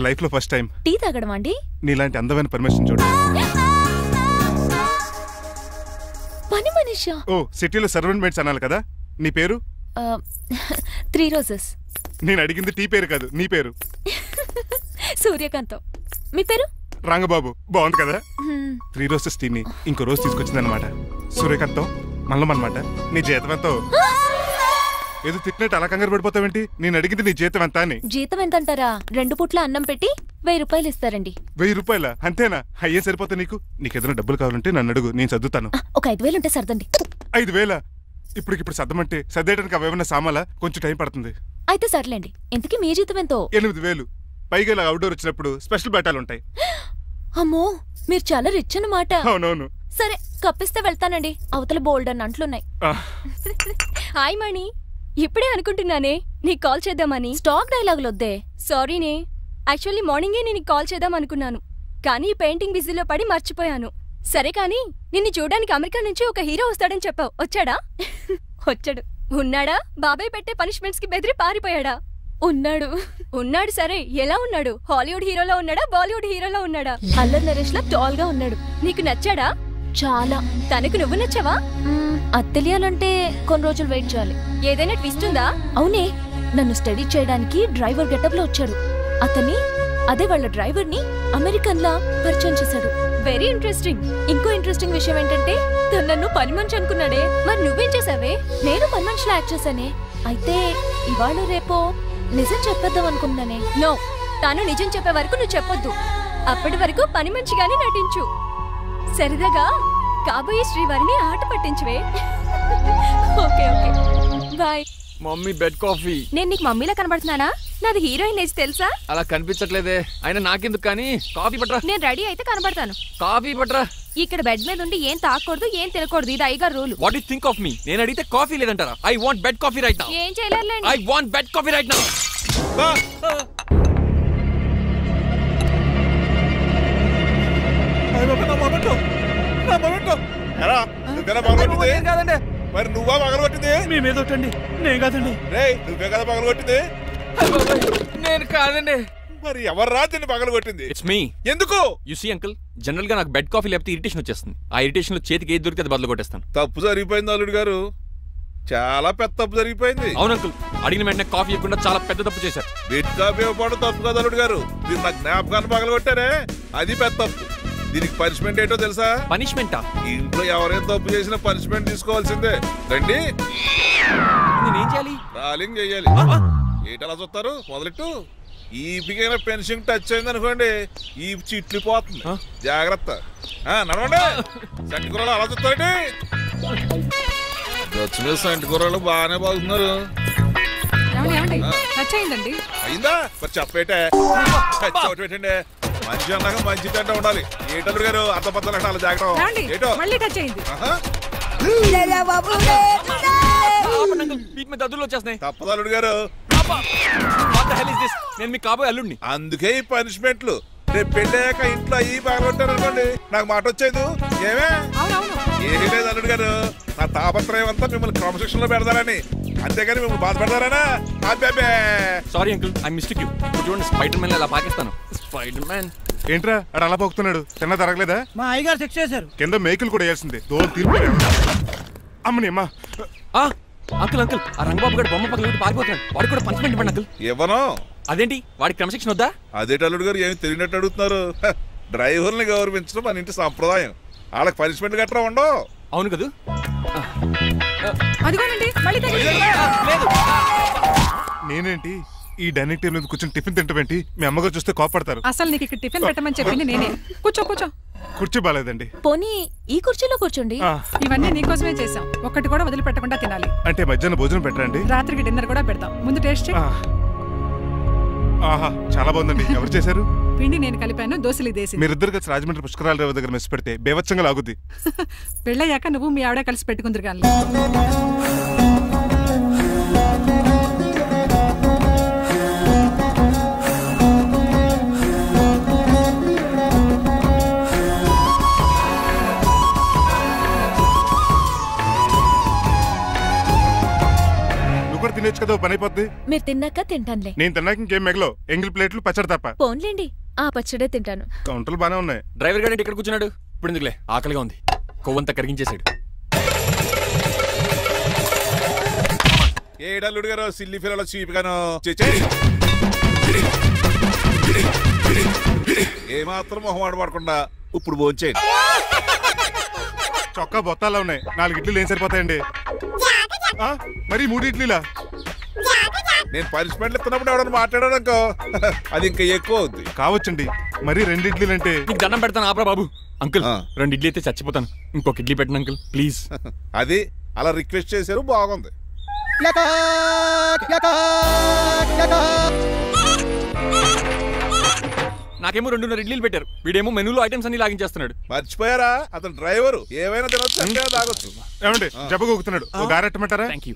Life లో first time tea తాగడం అండి. నీలాంటి అందమైన పర్మిషన్ చూడు. పని మనిషా? ఓ సిటీలో సర్వెంట్ మేట్స్ అనాలి కదా. నీ పేరు? 3 రోజెస్. నేను అడిగింది టీ పేరు కాదు, నీ పేరు. సూర్యకాంతం. మీ పేరు? రంగబాబు. బాగుంది కదా. 3 రోజెస్ టీని ఇంకో రోజు తీసుకొచ్చిందనమాట. సూర్యకాంతం మల్లమన్నమాట. నీ జీతం ఎంతో? ఏదో తిట్టినట్టు అలా కంగారు పడిపోతావేంటి? నేను అడిగింది నీ జీతం ఎంత అని. జీతం ఎంత అంటారా? 2 పూట్ల అన్నం పెట్టి 1000 రూపాయలు ఇస్తారండి. 1000 రూపాయల? అంతేనా? అయ్యే సరిపోతా నీకు. నీకేదైనా డబ్బులు కావాలంటే నన్ను అడుగు, నేను చదువుతాను. ఒక 5000 ఉంటే సర్దండి. 5000? ఇప్పుడు సర్దమంటే సర్దేయడానికి అవేమన్నా సామాలా? కొంచెం టైం పడుతుంది. అయితే సర్లేండి. ఇంతకీ మీ జీతం ఎంతో? 8000. పైగా ఇలా అవుట్డోర్ వచ్చినప్పుడు స్పెషల్ బట్టాలుంటాయి. అమ్మో, మీరు చాలా రిచ్ అన్నమాట. అవునవును. సరే, కప్పిస్తే వెళ్తానండి. అవతల బోల్డ్ అన్న అంట్లున్నాయి. హాయ్ మణి, ఇప్పుడే అనుకుంటున్నానే నీకు కాల్ చేద్దామని. స్టాక్ డైలాగులు వద్దే. సారీనే, యాక్చువల్లీ మార్నింగే నేను కాల్ చేద్దాం అనుకున్నాను, కానీ పెయింటింగ్ బిజీలో పడి మర్చిపోయాను. సరే కానీ నిన్ను చూడడానికి అమెరికా నుంచి ఒక హీరో వస్తాడని చెప్పావు, వచ్చాడా? వచ్చాడు. ఉన్నాడా? బాబాయ్ పెట్టే పనిష్మెంట్స్ కి బెదిరి పారిపోయాడా? ఉన్నాడు. ఉన్నాడు. సరే, ఎలా ఉన్నాడు? హాలీవుడ్ హీరోలో ఉన్నాడా, బాలీవుడ్ హీరోలో ఉన్నాడా? అల్లరి నరేష్ లా టాల్ గా ఉన్నాడు. నీకు నచ్చాడా? చాలా. తనకు నువ్వు నచ్చావా? అది తెలియాలంటే కొన్ని రోజులు వెయిట్ చేయాలి. ఏదైనా ట్విస్ట్ ఉందా? అవునే, నన్ను స్టడీ చేయడానికి డ్రైవర్ గెటప్ లో వచ్చాడు. అదే వాళ్ళ డ్రైవర్ ని అమెరికన్ లా పరిచయం చేశాడు. Very interesting. ఇంకో ఇంట్రెస్టింగ్ విషయం ఏంటంటే తను నన్ను పని మనిషి అనుకున్నాడే. మరి నువ్వేం చేసావే? నేను పని మనిషిలో యాక్ట్ చేశానే. అయితే ఇవాళ రేపో నిజం చెప్పేద్దాం అనుకున్నానే. నో, తాను నిజం చెప్పే వరకు నువ్వు చెప్పొద్దు. అప్పటి వరకు పని మంచిగానే నటించు. సరదాగా కాబోయే శ్రీవారిని ఆట పట్టించువే. Okay okay, bye. Mummy bed coffee. నేను నీకు మమ్మీలా కనబడుతున్నానా? నాది హీరోయిన్ ఏజ్ తెలుసా? అలా కనిపించట్లేదే. అయినా నాకెందుకు కానీ. కాఫీ పట్రా. నేను రెడీ అయితే కనబడతాను. కాఫీ పట్రా. ఇక్కడ బెడ్ మీద ఉండి ఏం తాకూడదు, ఏం తినకూడదు. ఇది అయ్యగారు rule. What you think of me? నేను అడిగితే కాఫీ లేదంటారా? I want bed coffee right now. ఏం చేయలేరులేండి. I want bed coffee right now. కాదండి, మరి నువ్వా పగలగొట్టింది? మీ మీద ఒకటండి. నేను కాదండి. నువ్వే కదా పగలగొట్టింది? నేను కాదండి. మరి ఎవర్రా దీన్ని పగలగొట్టింది? It's me. ఎందుకు? యు సీ అంకుల్, జనరల్ గా నాకు బెడ్ కాఫీ లేకపోతే ఇరిటేషన్ వచ్చేస్తుంది. ఆ ఇరిటేషన్ లో చేతికి ఏది దొరికితే అది బదులు కొట్టేస్తాను. తప్పు జరిగిపోయింది అల్లుడు గారు, చాలా పెద్ద తప్పు జరిగిపోయింది. అవును అంకుల్, అడిగిన వెంటనే కాఫీ ఇవ్వకుండా చాలా పెద్ద తప్పు చేశారు. బెడ్ కాఫీ ఇవ్వడం తప్పు కదా అల్లుడు గారు, మీరు నా జ్ఞాపకాన్ని పగలగొట్టారే, అది పెద్ద తప్పు. దీనికి పనిష్మెంట్ ఏంటో తెలుసా? పనిష్మెంటా? ఇంట్లో ఎవరైనా తప్పు చేసినా పనిష్మెంట్ తీసుకోవాల్సిందే. రండి. నేనేం చేయాలి? రాలింగ్ చెయ్యాలి. ఏంటలా చూస్తారు? మొదలెట్టు. ఈపికైనా పెన్షన్ టచ్ అయింది అనుకోండి, ఈ చిట్లు పోతుంది. జాగ్రత్త. నడవండి. సంటి కూరలు అలా చూస్తారండి. గచ్చు మీద సంటి కూరలు బాగానే బాగుతున్నారు. అయిందా? మరి చెప్పేటే పెట్టండి. మంచి అన్నాక మంచి తింట ఉండాలి. ఏంటల్లుడు గారు అర్థపత్రాలు అలా జాగ్రత్త. ఏటో తప్పదల్లుడు గారు. నేను మీకు కాబోయే అల్లుడిని. అందుకే ఈ పనిష్మెంట్లు. రేపు పెళ్ళాక ఇంట్లో అయ్యి బాగుంటారు అనుకోండి, నాకు మాట వచ్చేది. ఏమే ఏమీ లేదు అల్లుడు గారు, నా తాపత్రయం అంతా మిమ్మల్ని క్రమశిక్షణలో పెడతారని, అంతేగాని మిమ్మల్ని బాధ పెడతారనా? అబ్బే. Sorry uncle, I mistake you. చూడండి, స్పైడర్ మ్యాన్ అలా పాకిస్తాను. స్పైడర్ మ్యాన్ ఏంట్రా అడు అలా పోతున్నాడు? తిన్నా తరగలేదా? మా అయ్యగారు చెక్ చేశారు. కింద మేకులు కూడా వేయాల్సిందే. దోలు తీర్పు. అమ్మని అమ్మా. అంకుల్ అంకుల్, ఆ రంగబాబు గారు బొమ్మ పక్కన పారిపోతున్నాడు. వాడికి కూడా పనిష్మెంట్ ఇవ్వండి అంకుల్. ఇవ్వను. అదేంటి, వాడికి క్రమశిక్షణ వద్దా? అదేంటి అల్లుడు గారు ఏమి తెలియనట్టు అడుగుతున్నారు? డ్రైవర్ని గౌరవించడం మన ఇంటి సంప్రదాయం. వాళ్ళకి పనిష్మెంట్ గట్రా ఉండవు. అవును కదా. నేనేంటి ఈ డైనింగ్ టేబుల్ మీద కూర్చొని టిఫిన్ తింటామేంటి? మీ అమ్మగారు చూస్తే కోపడతారు. అసలు నీకు ఇక్కడ టిఫిన్ పెట్టమని చెప్పింది నేనే. కూర్చో కూర్చో. కుర్చీ బాలేదండి. పోనీ ఈ కుర్చీలో కూర్చోండి. ఇవన్నీ నీకోసమే చేసాం, ఒక్కటి కూడా వదిలిపెట్టకుండా తినాలి. అంటే మధ్యాహ్నం భోజనం పెట్టరండి? రాత్రికి డిన్నర్ కూడా పెడతాం. ముందు టేస్ట్ చేయి. ఆహా, చాలా బాగుందండి. ఎవరు చేశారు? పిండి నేను కలిపాను, దోశలు దేశం. మీరిద్దరు కలిసి రాజమండ్రి పుష్కరాల దగ్గర మెస్ పెడితే బేవచ్చంగా లాగుద్ది. పెళ్ళయ్యాక నువ్వు మీ ఆవిడ కలిసి పెట్టుకుందరు కానీ. నువ్వు కూడా తినేచ్చు కదా. ఏదో పని అయిపోద్ది. మీరు తిన్నాక తింటానులే. నేను తిన్నాక ఇంకేం మిగలవు, ఎంగిల్ ప్లేట్లు పచ్చడి తప్ప. పోన్లేండి, ఆ పచ్చడే తింటాను. కౌంటర్లు బానే ఉన్నాయి. డ్రైవర్ గారు ఇక్కడ కూర్చున్నాడు. ఇప్పుడు ఎందుకులే, ఆకలిగా ఉంది. కొవ్వంతా కరిగించేశాడు. ఏడల్లుడు గారు సిల్లి ఫిల్లలో చీపిగాను ఏమాత్రం మొహమాట పడకుండా ఇప్పుడు భోంచేయండి. చొక్కా బొత్తాల్లో ఉన్నాయి, 4 ఇడ్లీలు ఏం సరిపోతాయండి? మరి 3 ఇడ్లీలా? నేను పనిష్మెంట్లు ఇస్తున్నప్పుడు ఎవడన్నా మాట్లాడాడు అనుకో అది ఇంకా ఎక్కువ అవుద్ది. కావచ్చండి, మరి 2 ఇడ్లీలు అంటే. నీకు దండం పెడతాను ఆపరా బాబు. అంకుల్ 2 ఇడ్లీ అయితే చచ్చిపోతాను. ఇంకొక ఇడ్లీ పెట్టండి అంకుల్ ప్లీజ్. అది అలా రిక్వెస్ట్ చేశారు, బాగుంది. నాకేమో 2.5 ఇడ్లీలు పెట్టారు. వీడేమో మెనూలో ఐటమ్స్ అన్ని లాగించేస్తున్నాడు. మర్చిపోయారా, అతను డ్రైవరు. ఏమైనా తినొచ్చు, తాగొచ్చు. ఏమండి జబ్బగొక్కుతున్నాడు, ఓ గారెట్టమంటారా? Thank you.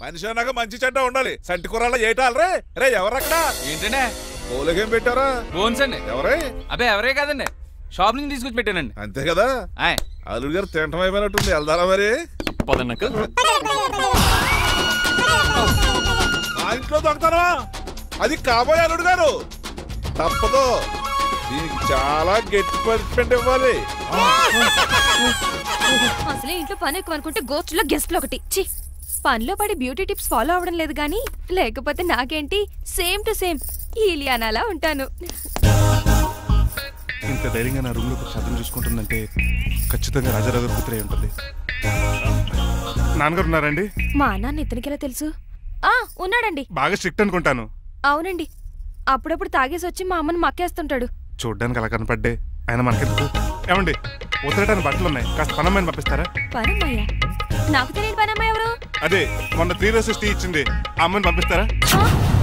మనిషి అన్నాక మంచి చెడ్డ ఉండాలి. సంటి కూరలో ఏటాలరే. రే ఎవరక్కడ? ఏంటంటే పోలేకేం పెట్టారా? బోన్స్ అండి. ఎవరే? అబ్బే ఎవరే కాదండి, షాప్ నుంచి తీసుకొచ్చి పెట్టానండి. అంతే కదా. అల్లుడు గారు తింటం అయిపోయినట్టుంది, వెళ్దారా మరి? పదండి అంకుల్. మా ఇంట్లో దొంగతనా? అది కాబోయే అల్లుడు గారు. తప్పదు, దీనికి చాలా గట్టి పనిష్మెంట్ ఇవ్వాలి. అసలే ఇంట్లో పని ఎక్కువ అనుకుంటే గోస్ట్లో గెస్ట్లు ఒకటి. చి, పనిలో పడి బ్యూటీ టిప్స్ ఫాలో అవడం లేదు గానీ, లేకపోతే నాకేంటి సేమ్ టు సేమ్ ఈలియానాలా ఉంటాను. ఇంత ధైర్యంగా నా రూమ్ లో శబ్దం చూసుకుంటుందంటే ఖచ్చితంగా రాజారావు కూతురే ఉంటుంది. నాన్నగారు ఉన్నారండి? మా నాన్న ఇతనికెలా తెలుసు? ఉన్నాడండి. బాగా స్ట్రిక్ట్ అనుకుంటాను. అవునండి, అప్పుడప్పుడు తాగేసి వచ్చి మా అమ్మని మక్కేస్తుంటాడు. చూడ్డానికి అలా కనపడ్డే ఆయన మనకెందుకు? ఏమండి ఉతరటానికి బట్టలు ఉన్నాయి, కాస్త పనమ్మాయిని పంపిస్తారా? పనమ్మయ్య? నాకు తెలియని పనమ్మాయి ఎవరు? అదే మొన్న 3 రోజెస్ టీ ఇచ్చింది, ఆ అమ్మని పంపిస్తారా?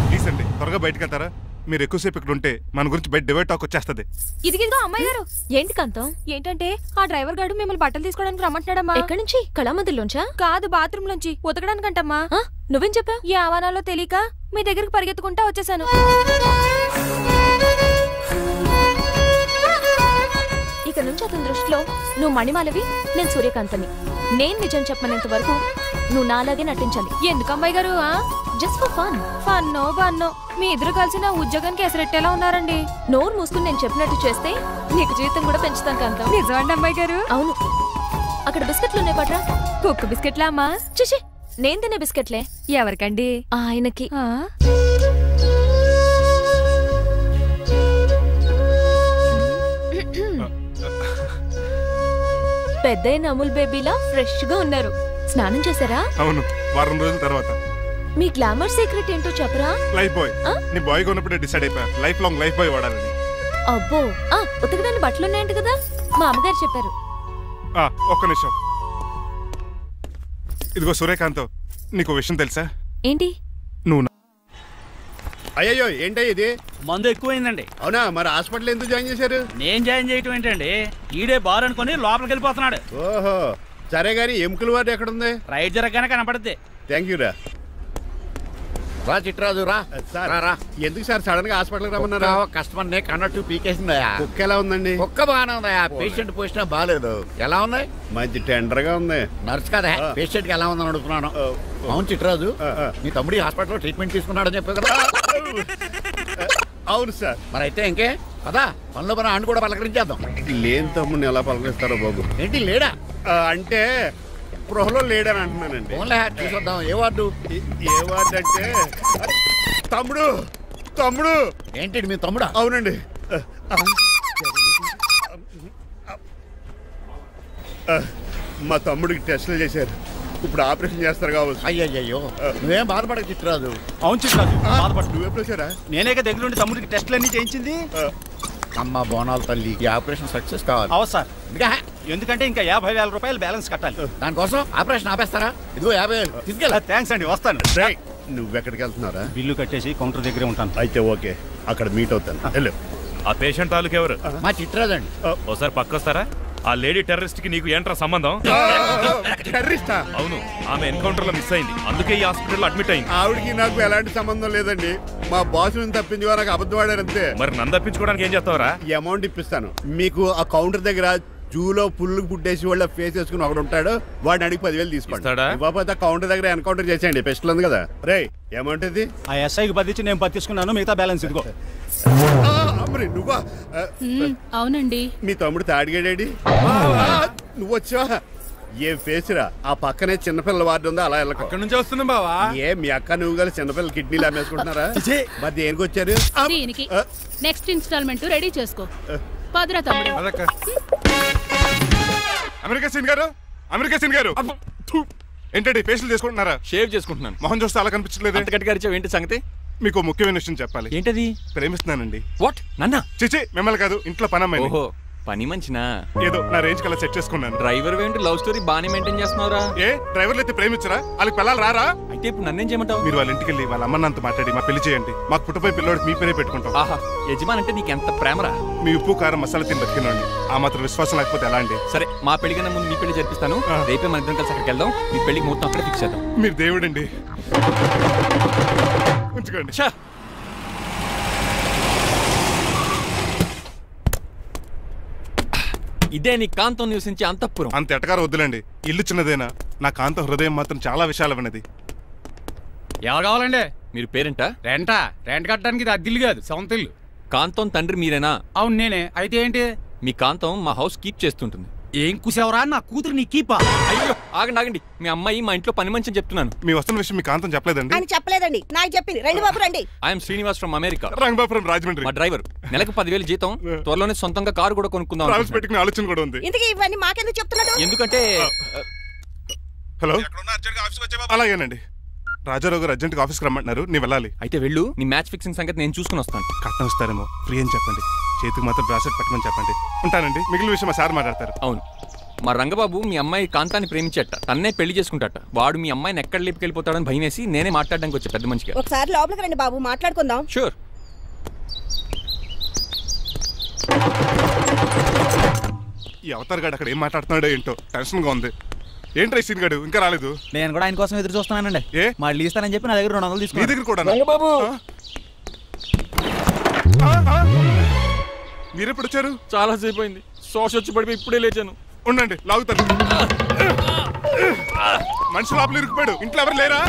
ప్లీజ్ అండి, త్వరగా బయటకు వెళ్తారా? మీరు ఎక్కువసేపు ఇక్కడ ఉంటే మన గురించి బయట డివైడ్ టాక్ వచ్చేస్తుంది. ఇదిగిదిగో అమ్మాయి గారు. ఏంటి కాంతం? ఏంటంటే ఆ డ్రైవర్ గారు మిమ్మల్ని బట్టలు తీసుకోవడానికి రమ్మంటున్నాడమ్మా. ఎక్కడి నుంచి? కళామందిలోంచా? కాదు, బాత్రూమ్ లోంచి ఉతకడానికంటమ్మా. నువ్వేం చెప్పావు? ఈ ఆవానాలో తెలియక మీ దగ్గరికి పరిగెత్తుకుంటా వచ్చేసాను. ఇక నుంచి అతని దృష్టిలో నువ్వు మణిమాలవి, నేను సూర్యకాంతని. నేను నిజం చెప్పనంత వరకు నువ్వు నాలాగే నటించాలి. ఎందుకు అమ్మాయి గారు? Just for fun. ఫన్నో బన్నో మీ ఇద్దరు కలిసి నా ఉద్యోగానికి ఎసరెట్టేలా ఉన్నారండి. నోరు మూసుకుని నేను చెప్పినట్టు చేస్తే నీకు జీవితం కూడా పెంచుతాను కాంతం. నిజమండి అమ్మాయి గారు? అవును. అక్కడ బిస్కెట్లు ఉన్నాయి పట్రా. కుక్క బిస్కెట్లా అమ్మా? చూసి నేను తినే బిస్కెట్లే. ఎవరికండి? ఆయనకి. పెద్దయిన అమూల్ బేబీలా ఫ్రెష్ గా ఉన్నారు. స్నానం చేశారా? అవును, వారం రోజుల తర్వాత. మీ గ్లామర్ సీక్రెట్ ఏంటో చెప్పరా? Life boy. నీ బాయ్ గా ఉన్నప్పుడే డిసైడ్ అయిపోయా లైఫ్ లాంగ్ లైఫ్ బాయ్ వాడాలని. అబ్బో, ఉతకడానికి బట్టలు ఉన్నాయంట కదా, మా అమ్మగారు చెప్పారు. ఒక్క నిమిషం. ఇదిగో సూర్యకాంత్, నీకు విషయం తెలుసా? ఏంటి? నువ్వు అయ్యో ఏంటో ఇది? మందు ఎక్కువైందండి. అవునా? మరి హాస్పిటల్ ఎందుకు జాయిన్ చేశారు? నేను జాయిన్ చేయటం ఏంటండి, ఈడే బార్ అనుకుని లోపలికి వెళ్ళిపోతున్నాడు. ఓహో, సరే గానీ ఎముకల వార్డు ఎక్కడుంది? రైట్ జరగగానే కనపడుద్ది. థ్యాంక్ యూ రా. రా చిట్రాజు రా. ఎందుకు సార్ సడన్ గా హాస్పిటల్ రమ్మన్నారా? కస్టమర్ నే కన్నట్టు పీకేసిందయా. కుక్క ఎలా ఉందండి? కుక్క బాగానే ఉందయా, పేషెంట్ పొజిషన్ బాగాలేదు. ఎలా ఉంది? మంచి టెండర్ గా ఉంది. నర్స్ కదా, పేషెంట్ కి ఎలా ఉందని అడుగుతున్నాను. అవును చిట్రాజు, నీ తమ్ముడి హాస్పిటల్లో ట్రీట్మెంట్ తీసుకున్నాడని చెప్పావు కదా? అవును సార్. మరి అయితే ఇంకే కదా, పనిలో పని ఆండు కూడా పలకరించేద్దాం. లేని తమ్ముడిని ఎలా పలకరిస్తారో బాబు. ఏంటి లేడా? అంటే గృహలో లేడని అంటున్నానండి. ఓన్లీ చూద్దాం. ఏ వార్డు? ఏ వార్డు అంటే తమ్ముడు. తమ్ముడు ఏంటి మీ తమ్ముడా? అవునండి. మా తమ్ముడికి టెస్టులు చేశారు, ఇప్పుడు ఆపరేషన్ చేస్తారు కావచ్చు. అయ్యయ్యో, నువ్వేం బాధపడక చిట్రాజు. అవును చిట్రాజు, బాధపడు. నువ్వెప్పుడు వచ్చారా? నేనే దగ్గరుండి తమ్ముడికి టెస్టులు అన్ని చేయించింది. అమ్మ బోనాల తల్లి, ఈ ఆపరేషన్ సక్సెస్ కావాలి. అవు సార్, ఎందుకంటే ఇంకా 50,000 రూపాయలు బ్యాలెన్స్ కట్టాలి. దానికోసం ఆపరేషన్ ఆపేస్తారా? ఇదిగో 50,000 తీసుకెళ్ళా. థ్యాంక్స్ అండి, వస్తాను. నువ్వెక్కడికి వెళ్తున్నారా? బిల్లు కట్టేసి కౌంటర్ దగ్గరే ఉంటాను. అయితే ఓకే, అక్కడ మీట్ అవుతాను. వెళ్ళు. ఆ పేషెంట్ తాలూకు ఎవరు? మా చిట్రాజు అండి. ఓసారి పక్కొస్తారా? ఆ లేడీ టెర్రరిస్ట్ కి నీకు ఏంట్రా సంబంధం? టెర్రరిస్టా? అవును, ఆమె ఎన్కౌంటర్ లో మిస్ అయింది, అందుకే ఈ హాస్పిటల్ అడ్మిట్ అయింది. ఆవిడకి నాకు ఎలాంటి సంబంధం లేదండి. మా బాస్ నుంచి తప్పించుకో, నాకు అబద్ధం ఆడారు అంతే. మరి నన్ను తప్పించుకోవడానికి ఏం చేస్తావరా? ఈ అమౌంట్ ఇప్పిస్తాను మీకు. ఆ కౌంటర్ దగ్గర జూలో పుల్లు పుట్టేసి వాళ్ళ ఫేస్ వేసుకుని ఒకడు ఉంటాడు, వాడిని అడిగి 10,000 తీసుకోండి. ఇవ్వకపోతే కౌంటర్ దగ్గర ఎన్కౌంటర్ చేసేయండి. పెస్టల్ ఉంది కదా. రే ఏమంటుంది? ఆ ఎస్ఐకి బదిలించి నేను 10 తీసుకున్నాను, మిగతా బ్యాలెన్స్ ఇదిగో. నువ్వా? అవునండి. మీ తమ్ముడు తాడిగాడేడి? నువ్వు వచ్చావా? ఏం ఫేస్ రా. ఆ పక్కనే చిన్నపిల్లల వార్డు ఉందా, అలా వెళ్ళక. అక్కడ నుంచి వస్తున్నాం బావా. ఏ మీ అక్క నువ్వు కలిసి చిన్నపిల్లల కిడ్నీలు అమ్మేసుకుంటున్నారా? మరి దేనికి వచ్చారు? దీనికి నెక్స్ట్ ఇన్స్టాల్మెంట్ రెడీ చేసుకో. పదరా తమ్ముడు. అమెరికా సీన్ గారు, అమెరికా సీన్ గారు ఏంటండి ఫేషియల్ చేసుకుంటున్నారా? షేవ్ చేసుకుంటున్నాను. మొహం చూస్తే అలా కనిపించలేదు. గట్టిగా అరిచావు, ఏంటి సంగతి? మీకు ముఖ్యమైన విషయం చెప్పాలి. ఏంటది? ప్రేమిస్తున్నానండి. వాట్? నన్నా? చిచి మిమ్మల్ని కాదు, ఇంట్లో పని అమ్మాయి. ఓహో, పని మంచినా? ఏదో నా రేంజ్ కల్లా సెట్ చేసుకున్నాను. డ్రైవర్ ఏంటి లవ్ స్టోరీ బాగానే మెయింటైన్ చేస్తున్నావురా? ఏ డ్రైవర్లు అయితే ప్రేమించరా? వాళ్ళకి పిల్లలు రారా? అయితే ఇప్పుడు నన్నేం చేయమంటావు? మీరు వాళ్ళ ఇంటికి వెళ్ళి వాళ్ళ అమ్మన్నంత మాట్లాడి మా పెళ్లి చేయండి. మాకు పుట్టపోయి పిల్లోడికి మీ పేరే పెట్టుకుంటాం. ఆహా, యజమాన్ అంటే నీకు ఎంత ప్రేమరా? మీ ఉప్పు కారం మసాలా తిని బతికినండి. ఆ మాత్రం విశ్వాసం లేకపోతే ఎలా అండి? సరే, మా పెళ్లి కన్నా ముందు మీ పెళ్లి జరిపిస్తాను. రేపే మన ఇద్దరం కలిసి అక్కడికి వెళ్దాం. మీ పెళ్లికి మొత్తం అక్కడే ఫిక్స్ చేద్దాం. మీరు దేవుడండి. ఉంచుకోండి. ఇదే నీ కాంతం నివసించే అంతఃపురం. అంత ఎటకారం వద్దులండి. ఇల్లు చిన్నదేనా, నా కాంత హృదయం మాత్రం చాలా విశాలమైనది. ఎవరు కావాలండి? మీరు పేరెంటా? రెంటా? రెంట్ కట్టడానికి ఇది అద్దిల్లు కాదు, సొంత ఇల్లు. కాంతం తండ్రి మీరేనా? అవును నేనే. అయితే ఏంటి? మీ కాంతం మా హౌస్ కీప్ చేస్తుంటుంది. ఏం కూసేవరా? నా కూతురు నీ కీపా? అయ్యో ఆగండి ఆగండి, మీ అమ్మాయి మా ఇంట్లో పని మంచి చెప్తున్నాను. మీ వస్తున్న విషయం మీ కాంతం చెప్పలేదండి? అని చెప్పలేదండి, నాకు చెప్పింది. రండి బాబు రండి. I'm Srinivas from America. Rangababu from Rajahmundry. మా డ్రైవర్. నెలకు 10,000 జీతం. త్వరలోనే సొంతంగా కారు కూడా కొనుక్కుందాం. పెట్టుకునే ఆలోచన కూడా ఉంది. ఇంతకీ ఇవన్నీ మాకెందుకు చెప్తున్నాడు? ఎందుకంటే హలో, అలాగేనండి. రాజారావు గారు అర్జెంట్గా ఆఫీస్కి రమ్మంటున్నారు, నీ వెళ్ళాలి. అయితే వెళ్ళు. నీ మ్యాచ్ ఫిక్సింగ్ సంగతి నేను చూసుకుని వస్తాను. కట్నం ఇస్తారేమో, ఫ్రీ అని చెప్పండి. చేతికి మాత్రం బ్రాసెట్ పట్టమని చెప్పండి. ఉంటానండి. మిగిలిన విషయం మా సార్ మాట్లాడతారు. అవును, మా రంగబాబు మీ అమ్మాయి కాంతాన్ని ప్రేమించట, తన్నే పెళ్లి చేసుకుంటాట. వాడు మీ అమ్మాయిని ఎక్కడ లేపుకెళ్ళిపోతాడని భయం వేసి నేనే మాట్లాడడానికి వచ్చా పెద్ద మనిషిగా. ఒకసారి లోపలికి రండి బాబు, మాట్లాడుకుందాం. షూర్. ఈ అవతార్ గాడు అక్కడ ఏం మాట్లాడుతున్నాడో ఏంటో టెన్షన్గా ఉంది. ఏంట్రా సీన్ గాడు ఇంకా రాలేదు? నేను కూడా ఆయన కోసం ఎదురు చూస్తున్నానండి. ఏ మళ్ళీ ఇస్తానని చెప్పి నా దగ్గర 200 తీసుకుని. నీ దగ్గర కూడా? రంగబాబు మీరెప్పుడు వచ్చారు? చాలా సేపు అయింది. శోష వచ్చి పడిపోయి ఇప్పుడే లేచాను. ఉండండి, లాగుతాను. మనిషి లోపల ఇరుక్కుపోయాడు. ఇంట్లో ఎవరు లేరా?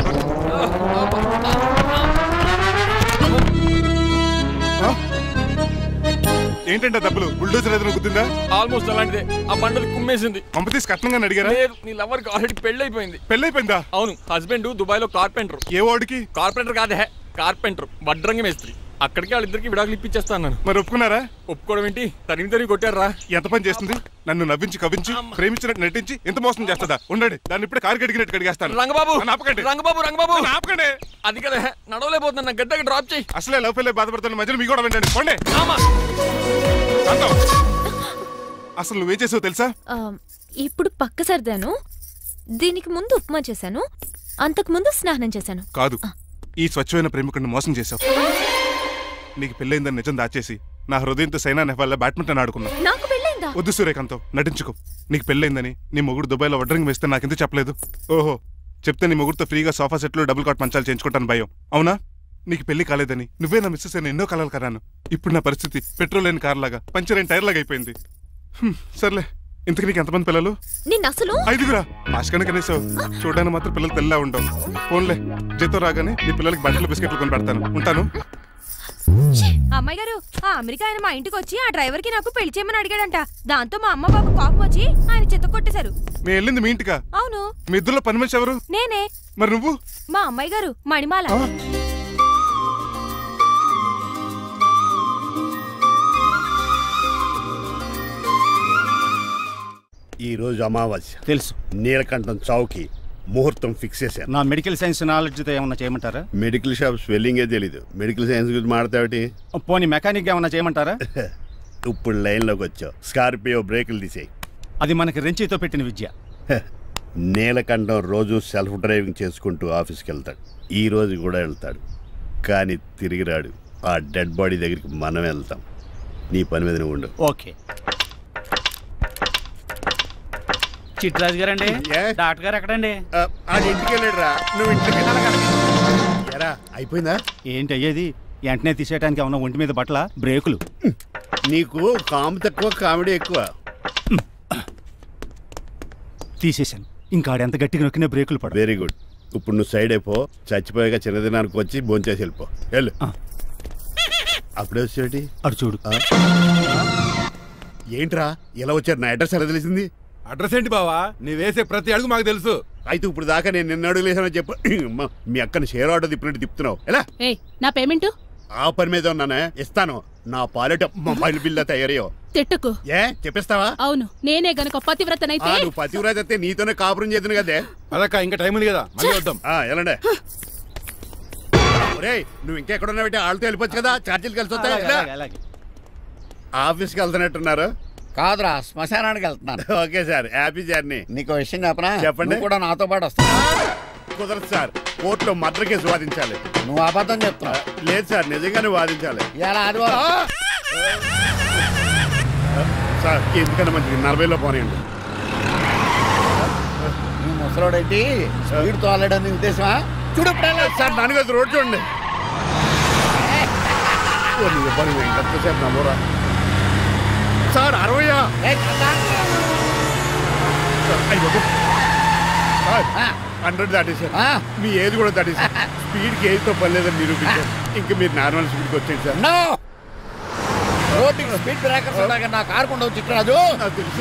ఏంటంటే డబ్బులు బుల్డోజర్ ఏదైనా గుద్దిందా? ఆల్మోస్ట్ అలాంటిదే. ఆ బండలు కుమ్మేసింది. పంప తీసి కట్నంగా అడిగారా? లేదు, నీ లవర్కి ఆల్రెడీ పెళ్ళైపోయింది. పెళ్ళైపోయిందా? అవును, హస్బెండ్ దుబాయ్ లో కార్పెంటర్. ఏ వాడికి? కార్పెంటర్ కాదే, కార్పెంటర్. వడ్రంగి మేస్త్రి. అక్కడికి వాళ్ళిద్దరికి విడాకులు ఇప్పించేస్తాను. మరి ఒప్పుకున్నారా? ఒప్పుకోవడం ఏంటి, తరిమి కొట్టారా? ఎంత పని చేస్తుంది? నన్ను నవ్వించి కవ్వించి ప్రేమించినట్టు నటించి ఎంత మోసం చేస్తుందా? ఉండండి, దాన్ని ఇప్పుడే కారు కడిగినట్టు కడిగేస్తాను. రంగబాబు ఆపకండి. రంగబాబు రంగబాబు ఆపకండి. అది కదా, నడవలేకపోతున్నా. గద్దకి డ్రాప్ చేయి. అసలే లవ్ ఫెయిల్ బాధపడుతున్న మధ్యలో మీ కూడా వెంటండి. పోండి. అసలు నువ్వేం చేసావు తెలుసా? ఇప్పుడు పక్క సర్దాను. దీనికి ముందు ఉప్మా చేశాను, అంతకు ముందు స్నానం చేశాను. కాదు, ఈ స్వచ్ఛమైన ప్రేమికుడిని మోసం చేశావు. నీకు పెళ్ళైందని నిజం దాచేసి నా హృదయంతో సైనా నెహ్వాల్ బ్యాడ్మింటన్ ఆడుకున్నా. నాకు పెళ్ళైందా? వద్దు సూర్యకాంతం, నటించుకో. నీకు పెళ్ళైందని నీ మొగుడు దుబాయ్లో వడ్రంగి వేస్తే నాకెందుకు చెప్పలేదు? ఓహో, చెప్తే నీ మొగుడుతో ఫ్రీగా సోఫా సెట్లు డబుల్ కాట్ మంచాలు చేయించుకుంటాను భయం. అవునా? నీకు పెళ్లి కాలేదని నువ్వే నా మిస్సెస్ అని ఎన్నో కలలు కరాను. ఇప్పుడు నా పరిస్థితి పెట్రోల్ లేని కార్ లాగా, పంచర్ అయిన టైర్ లాగా అయిపోయింది. సర్లే, ఇంతకు నీకు ఎంతమంది పిల్లలు? నిన్న అసలు 5గురా. ఆశకనే కనీసం చూడడానికి మాత్రం పిల్లలు తెల్లా ఉండవు. ఫోన్లే, జీతం రాగానే నీ పిల్లలకి బట్టలు బిస్కెట్లు కొని పెడతాను. ఉంటాను. అమ్మాయి గారు, ఆ అమెరికా ఆయన మా ఇంటికి వచ్చి ఆ డ్రైవర్ కి నాకు పెళ్లి చేయమని అడిగాడంట. దాంతో మా అమ్మ బాబు కోపం వచ్చి ఆయన చెత్త కొట్టేశారు. నేను వెళ్ళింది మీ ఇంటికా? అవును. మీ ఇద్దరులో పని మనిషి ఎవరు? నేనే. మరి నువ్వు? మా అమ్మాయి గారు మణిమాల. ఈ రోజు అమావాస్య తెలుసు. నీలకంఠం చౌకి ముహూర్తం ఫిక్స్ చేశారు. నా మెడికల్ సైన్స్ నాలెడ్జ్తో ఏమన్నా చేయమంటారా? మెడికల్ షాప్ స్వెల్లింగే తెలీదు, మెడికల్ సైన్స్ గురించి మాట్లాడతావిటి? పోనీ మెకానిక్ ఏమన్నా చేయమంటారా? ఇప్పుడు లైన్లోకి వచ్చావు. స్కార్పియో బ్రేకులు తీసేయి. అది మనకి రెంచితో పెట్టిన విద్య. నీలకంఠం రోజు సెల్ఫ్ డ్రైవింగ్ చేసుకుంటూ ఆఫీస్కి వెళ్తాడు. ఈ రోజు కూడా వెళ్తాడు, కానీ తిరిగి రాడు. ఆ డెడ్ బాడీ దగ్గరికి మనం వెళ్తాం. నీ పని మీద నువ్వు ఉండు. ఓకే. చిట్రాజు గారండి, డాక్టర్ గారు ఎక్కడండి? ఇంటికి వెళ్ళాడు రా. నువ్వు ఇంటికి వెళ్ళాలా? అయిపోయిందా? ఏంటి అయ్యేది? వెంటనే తీసేయడానికి ఏమన్నా ఒంటి మీద బట్టల బ్రేకులు? నీకు కామెడీ తక్కువ, కామెడీ ఎక్కువ. తీసేశాను. ఇంకా ఆడెంత గట్టిగా నొక్కినా బ్రేకులు పడ. Very good. ఇప్పుడు నువ్వు సైడ్ అయిపో, చచ్చిపోయాక చిన్నదినానికి వచ్చి భోంచేసి వెళ్ళిపో. వెళ్ళు. అప్పుడే వచ్చేటి అటు చూడు. ఏంట్రా ఇలా వచ్చారు? నా అడ్రస్ ఎలా తెలిసింది? అడ్రస్ ఏంటి బావా? నీ వేసే ప్రతి అడుగు మాకు తెలుసు. అయితే ఇప్పుడు దాకా నేను నిన్న అడుగులేసానని చెప్పు. మీ అక్కని షేర్ ఆర్డర్ తిప్పినట్టు తిప్పుతున్నావు. ఎలా? నా పేమెంట్ ఆ పని మీద ఉన్నానే, ఇస్తాను. నా పాలెట మొబైల్ బిల్లా తయారయ్యో. తిట్టుకు. ఏ చెప్పిస్తావా? అవును, నేనే గనక పతివ్రతనైతే. నువ్వు పతివ్రత అయితే నీతోనే కాపురం చేతును కదే. అదక్క ఇంకా టైం ఉంది కదా, మళ్ళీ వద్దాం. ఎలాండే నువ్వు ఇంకెక్కడున్నా పెట్టి వాళ్ళతో వెళ్ళిపోవచ్చు కదా, ఛార్జీలు కలిసి వస్తాయి. ఆఫీస్కి వెళ్తున్నట్టున్నారు? కాదురా, శ్మశానానికి వెళ్తున్నాను. Okay sir, happy journey. నీకు విషయం చెప్పనా? చెప్పండి. కూడా నాతో పాటు వస్తా. కుదరదు సార్, కోర్టులో మర్డర్ కేసు వాదించాలి. నువ్వు అబద్ధం చెప్తున్నావు. లేదు సార్, నిజంగానే వాదించాలి. ఇలా ఆదివారం సార్ ఎందుకన్నా మంచిది 40లో పోనీయండి. నీ ముసలోడేంటి స్పీడ్ తోలడని ఉద్దేశమా? చూడు సార్, దానికి అది రోడ్ చూడండి. ఎంతసేపు నమ్మరా సార్? 60 100 దాటేశారు. మీ ఏది కూడా దాటేశారు. స్పీడ్కి ఏదితో పని లేదని నిరూపించారు. ఇంకా మీరు నార్మల్ స్పీడ్కి వచ్చేది సార్. రోడ్డుకి స్పీడ్ బ్రేకర్స్ ఉండగా నా కారు కొండ చిట్టరాజు. తెలుసు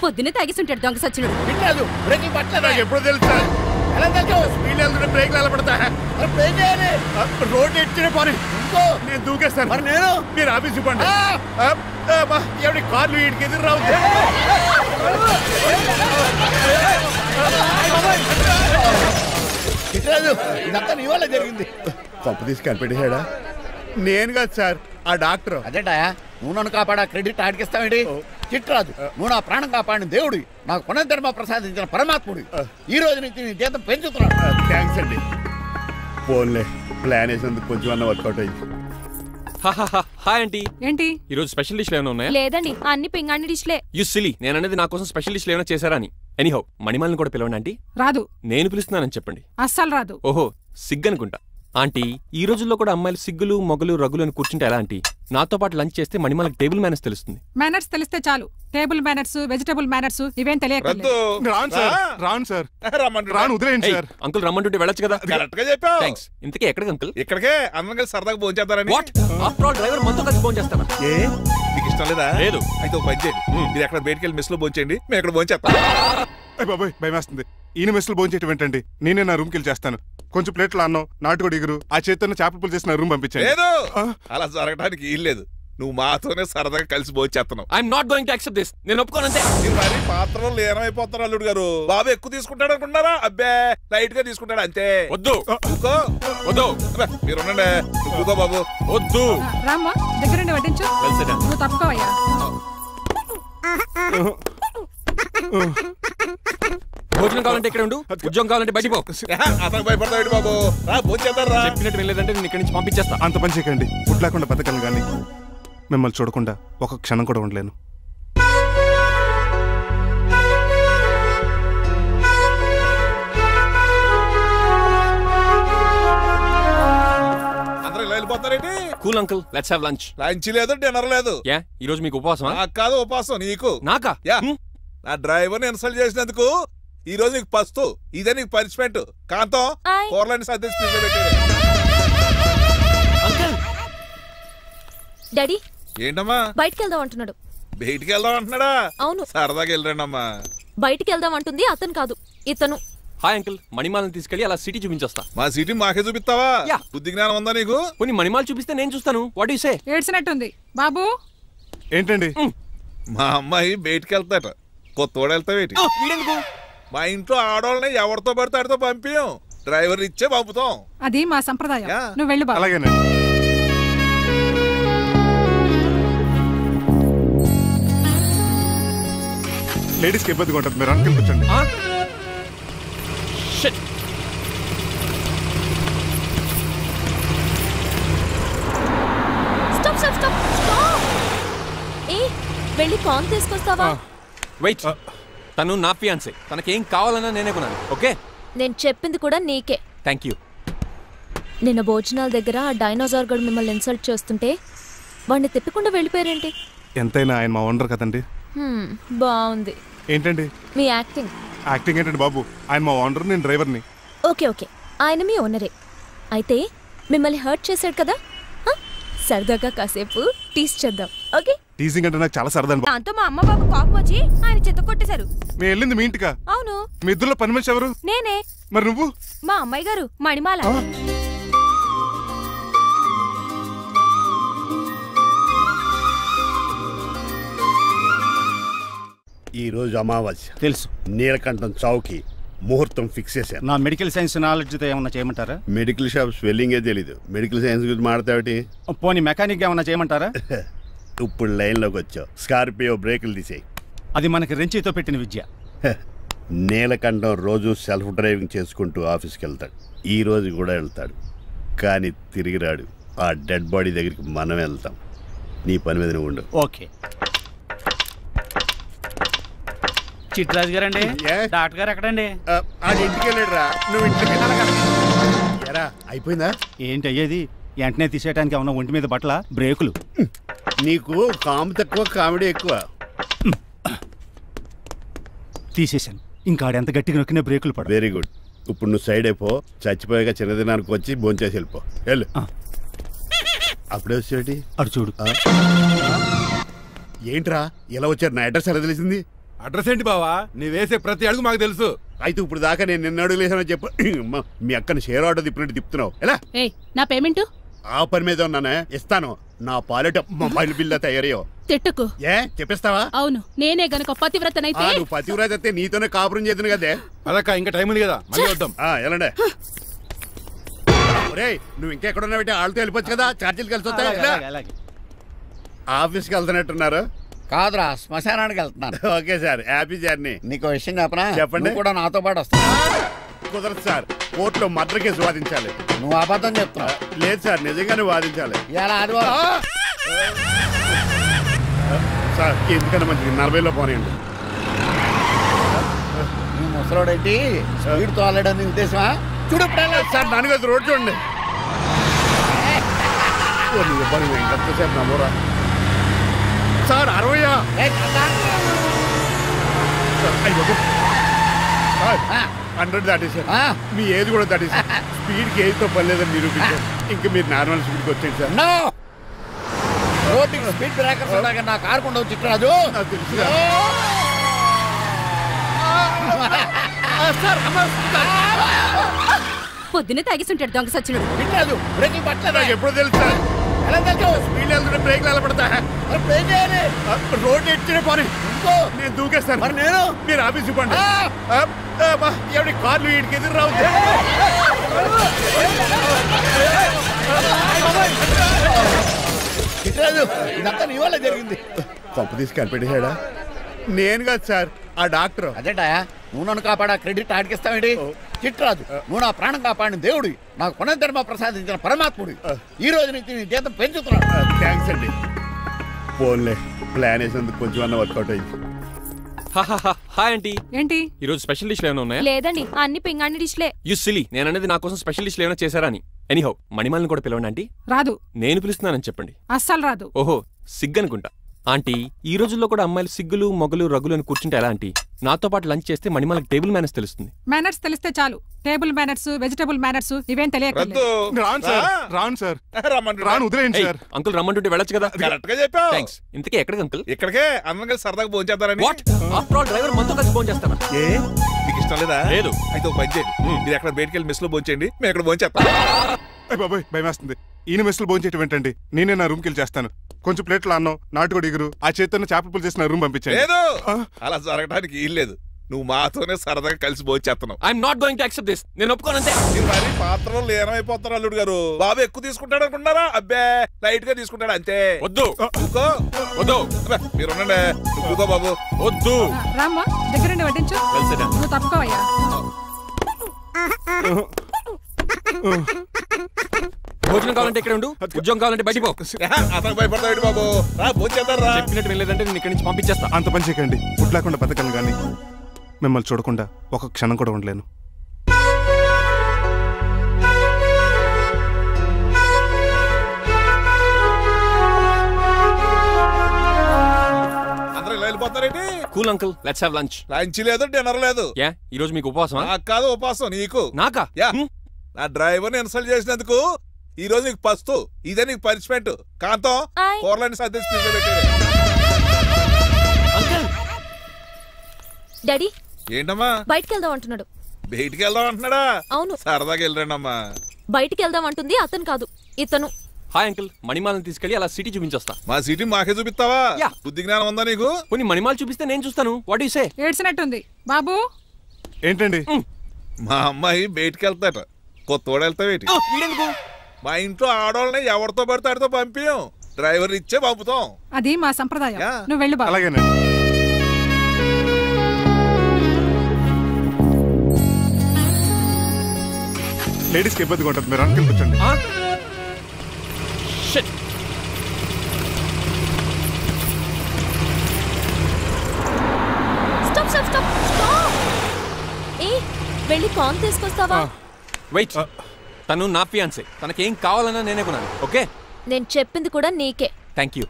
పొద్దున్నే తాగిస్తుంటాడు దొంగ సచ్చినుడు. చిట్టరాజు బ్రేకింగ్ పట్టలేదు. నాకు ఎప్పుడు తెలుసు సార్? ఎలా తెలుసు? స్పీడ్ వెళ్తుంటే బ్రేక్లు ఎలా పడతా? బ్రేక్ చేయాలి. రోడ్డు ఎచ్చిన పోనీ నేను దూకేస్తాను. మరి నేను? మీరు ఆఫీస్ ఇవ్వండి. ఎవరి కార్లు వీటికి ఎదురు రావు. చిట్టరాజు ఇదంతా నీ వల్ల జరిగింది. కొంప తీసి కనిపెట్టేశాడా? నేను కాదు సార్, ఆ డాక్టర్. అదేటా నువ్వు నన్ను కాపాడా క్రెడిట్ ఆడికిస్తావేంటి? చిట్టరాజు, నువ్వు నా ప్రాణం కాపాడిన దేవుడి, నాకు పునర్ధర్మ ప్రసాదించిన పరమాత్ముడి. ఈ రోజు నుంచి నీ జీతం పెంచుతున్నాడు. థ్యాంక్స్ అండి. ఫోన్లే, ప్లాన్ వేసినందుకు కొంచెం అన్న వర్కౌట్ అయింది. Hi aunty. ఏంటి ఈ రోజు స్పెషల్ డిష్లు ఏమైనా ఉన్నాయా? లేదండి, అన్ని పింగాణి డిష్లే. యు సిలీ, నేను అనేది నా కోసం స్పెషల్ డిష్లు ఏమైనా చేశారా అని. ఎనీహౌ, మణిమాలని కూడా పిలవండి ఆంటీ. రాదు. నేను పిలుస్తున్నానని చెప్పండి. అస్సలు రాదు. ఓహో, సిగ్గనుకుంటా. ఆంటీ, ఈ రోజుల్లో కూడా అమ్మాయిలు సిగ్గులు మొగలు రగులు అని కూర్చుంటే ఎలా ఆంటీ? నాతో పాటు లంచ్ చేస్తే మణిమాలకి టేబుల్ మేనర్స్ తెలుస్తుంది. మేనర్స్ తెలిస్తే చాలు. టేబుల్ మేనర్స్, వెజిటబుల్ మేనర్స్ ఇవేం తెలియదు. అంకుల్ రమ్మంటుంటే వెళ్ళొచ్చు కదా. కరెక్ట్ గా చెప్పావు. థాంక్స్. ఇంతకీ ఎక్కడికి అంకుల్? ఇక్కడికే అందరం కలిసి సరదాగా భోంచేద్దారని. వాట్? ఆఫ్టర్ ఆల్ డ్రైవర్ మనతో కలిసి భోంచేస్తారా? నీకు ఇష్టం లేదా? లేదు. అయితే ఒక పని చేయండి, మీరు ఎక్కడ బయటికి వెళ్ళి మెస్ లో భోంచేయండి, మేము ఎక్కడ భోంచేస్తాం. బాబాయ్ భయం వేస్తుంది. ఈయన మెస్సులు భోంచేయటం ఏంటండి? నేనే నా రూమ్కి వెళ్ళి చేస్తాను. కొంచెం ప్లేట్లు అన్నం, నాటుకోడి ఇగురు, ఆ చేతితో చేపల పులుసు చేసి నా రూమ్ పంపించాను. లేదు, అలా జరగడానికి ఏం లేదు. నువ్వు మాతోనే సరదాగా కలిసి భోంచేస్తున్నావు. I'm not going to accept this. నేను ఒప్పుకోనంతే. మీరు మరి పాత్రలో లీనమైపోతారు అల్లుడు గారు. బాబు ఎక్కువ తీసుకుంటాడు అనుకుంటారా? అబ్బే, లైట్ గా తీసుకుంటాడు అంతే. వద్దు వద్దు, మీరు ఉండండి. నువ్వు బాబు వద్దు. రామ్మా, దగ్గరండి వడ్డించు. నువ్వు తప్పుకోవయ్యా. భోజనం కావాలంటే ఇక్కడ ఉండు, ఉద్యోగం కావాలంటే బయటికి పో. అతను భయపడతాడు బాబు. భోంచేద్దారా? చెప్పినట్టు వెళ్ళలేదంటే నేను ఇక్కడి నుంచి పంపించేస్తా. అంత పని చేయకండి. ఫుడ్ లేకుండా బతకను కానీ మిమ్మల్ని చూడకుండా ఒక క్షణం కూడా ఉండలేను. అందరూ ఇలా వెళ్ళిపోతారేంటి? Cool uncle, let's have lunch. Lunch లేదు, డిన్నర్ లేదు. యా, ఈ రోజు మీకు ఉపవాసమా? నాకు కాదు ఉపవాసం, నీకు. నాకా? యా, నా డ్రైవర్ని ఇన్సల్ట్ చేసినందుకు ఈ రోజు నీకు పస్తు, ఇదే నీకు పనిష్మెంట్. కాంతం కూరలని సర్దేసి ఫ్రిడ్జ్ లో పెట్టేది. డాడీ ఏంటమ్మా? బయటికి వెళ్దాం అంటున్నాడు. బయటికి వెళ్దాం అంటున్నాడా? అవును. సరదాగా వెళ్ళండి అమ్మా. బయటికి వెళ్దాం అంటుంది అతను కాదు, ఇతను. హాయ్ అంకుల్, మణిమాలని తీసుకెళ్లి అలా సిటీ చూపించొస్తా. మా సిటీ మాకే చూపిస్తావా? బుద్ధి జ్ఞానం ఉందా నీకు? కొన్ని మణిమాలు చూపిస్తే నేను చూస్తాను. What you say? ఏడ్చినట్టుంది బాబు. ఏంటండి? మా అమ్మాయి బయటికి వెళ్తాట, కొత్తోడు వెళ్తావేటి? మా ఇంట్లో ఆడవాళ్ళని ఎవరితో పడితే ఆడితో పంపించాం, డ్రైవర్ ఇచ్చే పంపుతాం. అది మా సంప్రదాయం. నువ్వు వెళ్ళి బాబు. అలాగేనండి. లేడీస్కి ఇబ్బందిగా ఉంటుంది, మీరు అనుకుని కూర్చోండి. వెళ్ళి కాన్ తీసుకొస్తావా? వెయిట్, తను నా ఫియాన్సే, తనకేం కావాలన్నా నేనే కొనాలి. ఓకే, నేను చెప్పింది కూడా నీకే. Thank you. నిన్న భోజనాల దగ్గర ఆ డైనోసార్ గడు మిమ్మల్ని ఇన్సల్ట్ చేస్తుంటే వాడిని తిప్పకుండా వెళ్ళిపోయారేంటి? ఎంతైనా ఆయన మా ఓనర్ కదండి. బాగుంది. ఏంటండి మీ యాక్టింగ్? యాక్టింగ్ ఏంటండి బాబు, ఆయన మా ఓనర్, నేను డ్రైవర్ని. ఓకే ఓకే, ఆయన మీ ఓనరే. అయితే మిమ్మల్ని హర్ట్ చేశాడు కదా, సరదాగా కాసేపు టీస్ చేద్దాం. ఓకే? టీజింగ్ అంటే నాకు చాలా సరదా. దాంతో మా అమ్మ బాబు కోపం వచ్చి ఆయన చెత్త కొట్టేశారు. నేను వెళ్ళింది మీ ఇంటికా? అవును. మీ ఇద్దరులో పని మనిషి ఎవరు? నేనే. మరి నువ్వు? మా అమ్మాయి గారు మణిమాల. ఈ రోజు అమావాస్య తెలుసు. నీలకంఠం చౌకి ముహూర్తం ఫిక్స్ చేశాను. నా మెడికల్ సైన్స్ నాలెడ్జ్తో ఏమన్నా చేయమంటారా? మెడికల్ షాప్ స్వెల్లింగే తెలీదు, మెడికల్ సైన్స్ గురించి మాట్లాడతావిటి? పోనీ మెకానిక్ ఏమన్నా చేయమంటారా? ఇప్పుడు లైన్లోకి వచ్చావు. స్కార్పియో బ్రేకులు తీసేయి. అది మనకి రెంచితో పెట్టిన విద్య. నీలకంఠం రోజు సెల్ఫ్ డ్రైవింగ్ చేసుకుంటూ ఆఫీస్కి వెళ్తాడు. ఈ రోజు కూడా వెళ్తాడు, కానీ తిరిగి రాడు. ఆ డెడ్ బాడీ దగ్గరికి మనం వెళ్తాం. నీ పని మీద నువ్వు ఉండు. ఓకే. చిట్రాజు గారండి, డాక్టర్ గారు ఎక్కడండి? ఇంటికి వెళ్ళాడు రా. నువ్వు ఇంటికి వెళ్ళారా? అయిపోయిందా? ఏంటి అయ్యేది? వెంటనే తీసేయడానికి ఏమన్నా ఒంటి మీద బట్టల బ్రేకులు? నీకు కాము తక్కువ, కామెడీ ఎక్కువ. తీసేశాను. ఇంకా ఆడెంత గట్టిగా నొక్కినా బ్రేకులు పడ. Very good. ఇప్పుడు నువ్వు సైడ్ అయిపో. చచ్చిపోయాక చిన్నదినానికి వచ్చి భోంచేసి వెళ్ళిపో. వెళ్ళు. అప్పుడే వచ్చేటి అటు చూడు. ఏంట్రా ఇలా వచ్చారు? నా అడ్రస్ ఎలా తెలిసింది? అడ్రస్ ఏంటి బావా? నీ వేసే ప్రతి అడుగు మాకు తెలుసు. అయితే ఇప్పుడు దాకా నేను నిన్న అడుగులేసానని చెప్పు. మీ అక్కని షేర్ ఆర్డర్ తిప్పినట్టు తిప్పుతున్నావు. ఎలా? నా పేమెంట్ ఆ పని మీద ఉన్నానే, ఇస్తాను. నా పాలెట మొబైల్ బిల్లా తయారయ్యో. తిట్టుకు. ఏ చెప్పిస్తావా? అవును, నేనే గనక పతివ్రతనైతే. నువ్వు పతివ్రత అయితే నీతోనే కాపురం చేద్దును కదే. అదక్క ఇంకా టైం ఉంది కదా, మళ్ళీ వద్దాం. ఎలాండే? నువ్వు ఇంకెక్కడున్నావు? వాళ్ళతో వెళ్ళిపోవచ్చు కదా, ఛార్జీలు కలిసి వస్తాయి. ఆఫీస్కి వెళ్తున్నట్టున్నారు? కాదురా, శ్మశానానికి వెళ్తున్నాను. Okay sir, happy journey. నీకు విషయం చెప్పనా? చెప్పండి. కూడా నాతో పాటు వస్తా. కుదరదు సార్, కోర్టులో మర్డర్ కేసు వాదించాలి. నువ్వు అబద్ధం చెప్తున్నావు. లేదు సార్, నిజంగానే వాదించాలి. ఇలా ఆదివారం సార్, ఎందుకన్నా మంచిది 40లో పోనీయండి. నీ ముసలోడేంటి స్పీడ్ తోలడని ఉద్దేశమా? చూడు సార్, నాన్నగారు రోడ్ చూడండి. ఎంతసేపు నమ్మరా సార్? 60 100 దాటేశారు. మీ ఏది కూడా దాటేశారు. స్పీడ్కి ఏదితో పని లేదని నిరూపించారు. ఇంకా మీరు నార్మల్ స్పీడ్కి వచ్చేది సార్. రోడ్డుకి స్పీడ్ బ్రేకర్స్ ఉండగా నా కారు కొండ చిట్రాజు. పొద్దున్నే తాగిస్తుంటాడు దొంగ సచ్చినుడు. చిట్రాజు బ్రేకింగ్ పట్టలేదు. నాకు ఎప్పుడు తెలుసు సార్? ఎలా తెలుసు? స్పీడ్ వెళ్తుంటే బ్రేక్లు ఎలా పడతా? బ్రేక్ చేయాలి. రోడ్డు ఎట్టిన పోనీ నేను దూకేస్తాను. మరి నేను? మీరు ఆఫీస్ ఇవ్వండి. ఎవరి కార్లు వీడికి ఎదురు రావు. చిట్రాజు, ఇదంతా నీ వల్ల జరిగింది. కొంప తీసి కనిపెట్టేశాడా? నేను కాదు సార్, ఆ డాక్టర్. అదేంటా నువ్వు నన్ను కాపాడా క్రెడిట్ ఆడికిస్తావేంటి? చిట్రాజు, నువ్వు నా ప్రాణం కాపాడిన దేవుడి, నాకు పునర్ధర్మ ప్రసాదించిన పరమాత్ముడి. ఈ రోజు నుంచి నీ జీతం పెంచుతున్నాడు. థ్యాంక్స్ అండి. ఫోన్లే, ప్లాన్ వేసినందుకు కొంచెం అన్న వర్కౌట్ అయింది. Hi aunty. ఏంటి ఈ రోజు స్పెషల్ డిష్లు ఏమైనా ఉన్నాయా? లేదండి, అన్ని పింగాణి డిష్లే. యు సిలీ, నేను అనేది నా కోసం స్పెషల్ డిష్లు ఏమైనా చేశారా అని. ఎనీహౌ, మణిమాలని కూడా పిలవండి ఆంటీ. రాదు. నేను పిలుస్తున్నానని చెప్పండి. అస్సలు రాదు. ఓహో, సిగ్గనుకుంటా. ఆంటీ, ఈ రోజుల్లో కూడా అమ్మాయిలు సిగ్గులు మొగలు రగులు అని కూర్చుంటే ఎలా ఆంటీ? నాతో పాటు లంచ్ చేస్తే మణిమాలకి టేబుల్ మేనర్స్ తెలుస్తుంది. మేనర్స్ తెలిస్తే చాలు. టేబుల్ మేనర్స్, వెజిటబుల్ మేనర్స్ ఇవేం తెలియదు. అంకుల్ రమ్మంటుంటే వెళ్ళొచ్చు కదా. కరెక్ట్ గా చెప్పావు. థాంక్స్. ఇంతకీ ఎక్కడికి అంకుల్? ఇక్కడికే అందరం కలిసి సరదాగా భోంచేద్దారని. వాట్? ఆఫ్టర్ ఆల్ డ్రైవర్ మనతో కలిసి భోంచేస్తారా? ఏ మీకు ఇష్టం లేదా? లేదు. అయితే ఒక పని చేయండి, మీరు ఎక్కడ బయటికి వెళ్ళి మెస్ లో భోంచేయండి, మేము ఎక్కడ భోంచేస్తాం. బాబాయ్ భయం వేస్తుంది. ఈయన మెస్సులు భోంచేయటం ఏంటండి? నేనే నా రూమ్కి వెళ్ళి చేస్తాను. కొంచెం ప్లేట్లు అన్నం, నాటుకోడి ఇగురు, ఆ చేతితో చేపల పులుసు చేసి నా రూమ్ పంపించండి. లేదు, అలా జరగడానికి ఏం లేదు. నువ్వు మాతోనే సరదాగా కలిసి భోంచేస్తున్నావు. I'm not going to accept this. నేను ఒప్పుకోనంతే. మీరు మరి పాత్రలో లీనమైపోతారు అల్లుడు గారు. బాబు ఎక్కువ తీసుకుంటాడు అనుకుంటారా? అబ్బే, లైట్ గా తీసుకుంటాడు అంతే. వద్దు వద్దు, మీరు ఉండండి. నువ్వు బాబు వద్దు. రామ్మా, దగ్గరండి వడ్డించు. నువ్వు తప్పుకోవయ్యా. భోజనం కావాలంటే ఇక్కడ ఉండు, ఉద్యోగం కావాలంటే బయటికి పో. అతను భయపడతాడు బాబు. రా భోంచేద్దాం రా. చెప్పినట్టు వెళ్ళలేదంటే నేను ఇక్కడి నుంచి పంపించేస్తా. అంత పని చేయకండి. ఫుడ్ లేకుండా బతకను, కానీ మిమ్మల్ని చూడకుండా ఒక క్షణం కూడా ఉండలేను. Cool uncle let's have lunch. Lunch లేదు, డిన్నర్ లేదు. యా ఈ రోజు మీకు ఉపవాసమా? నాకు కాదు ఉపవాసం, నీకు. నాకా? యా నా డ్రైవర్ని ఇన్సల్ట్ చేసినందుకు ఈ రోజు నీకు పస్తు, ఇదే నీకు పనిష్మెంట్. కాంతం కూరలని సర్దేసి ఫ్రిడ్జ్లో పెట్టేది. డాడీ ఏంటమ్మా బయటికి వెళ్దాం అంటున్నాడు. బయటికి వెళ్దాం అంటున్నాడా? అవును. సరదాగా వెళ్ళండమ్మా. బయటికి వెళ్దాం అంటుంది అతను కాదు, ఇతను. హాయ్ అంకుల్, మణిమాలను తీసుకెళ్లి అలా సిటీ చూపించొస్తా. మా సిటీ మాకే చూపిస్తావా? బుద్ధి జ్ఞానం ఉందా నీకు? కొన్ని మణిమాలు చూపిస్తే నేను చూస్తాను. What you say? ఏడ్చినట్టుంది బాబు. ఏంటండి? మా అమ్మాయి బయటికి వెళ్తాట, కొత్తోడు వెళ్తావేటి? మా ఇంట్లో ఆడవాళ్ళని ఎవరితో పడితే ఆడితో పంపించాం, డ్రైవర్ ఇచ్చే పంపుతాం. అది మా సంప్రదాయం. నువ్వు వెళ్ళు బాబు. అలాగేనండి. లేడీస్కి ఇబ్బందిగా ఉంటుంది, మీరు అంకుల్ కూర్చోండి. వెళ్ళి కాన్ తీసుకొస్తావా? వెయిట్, తను నా ఫియాన్సే, తనకేం కావాలన్నా నేనే కొనాలి. ఓకే? నేను చెప్పింది కూడా నీకే. Thank you.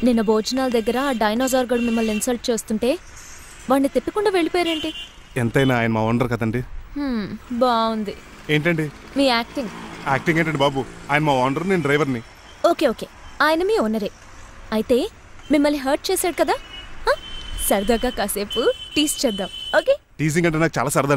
నిన్న భోజనాల దగ్గర ఆ డైనోసార్ గడు మిమ్మల్ని ఇన్సల్ట్ చేస్తుంటే వాడిని తిప్పకుండా వెళ్ళిపోయారేంటి? ఎంతైనా ఆయన మా ఓనర్ కదండి. బాగుంది. ఏంటండి మీ యాక్టింగ్? యాక్టింగ్ ఏంటండి బాబు, ఆయన మా ఓనర్, నేను డ్రైవర్ని. ఓకే ఓకే, ఆయన మీ ఓనరే. అయితే మిమ్మల్ని హర్ట్ చేశాడు కదా, సరదాగా కాసేపు టీస్ చేద్దాం. ఓకే? టీజింగ్ అంటే నాకు చాలా సరదా.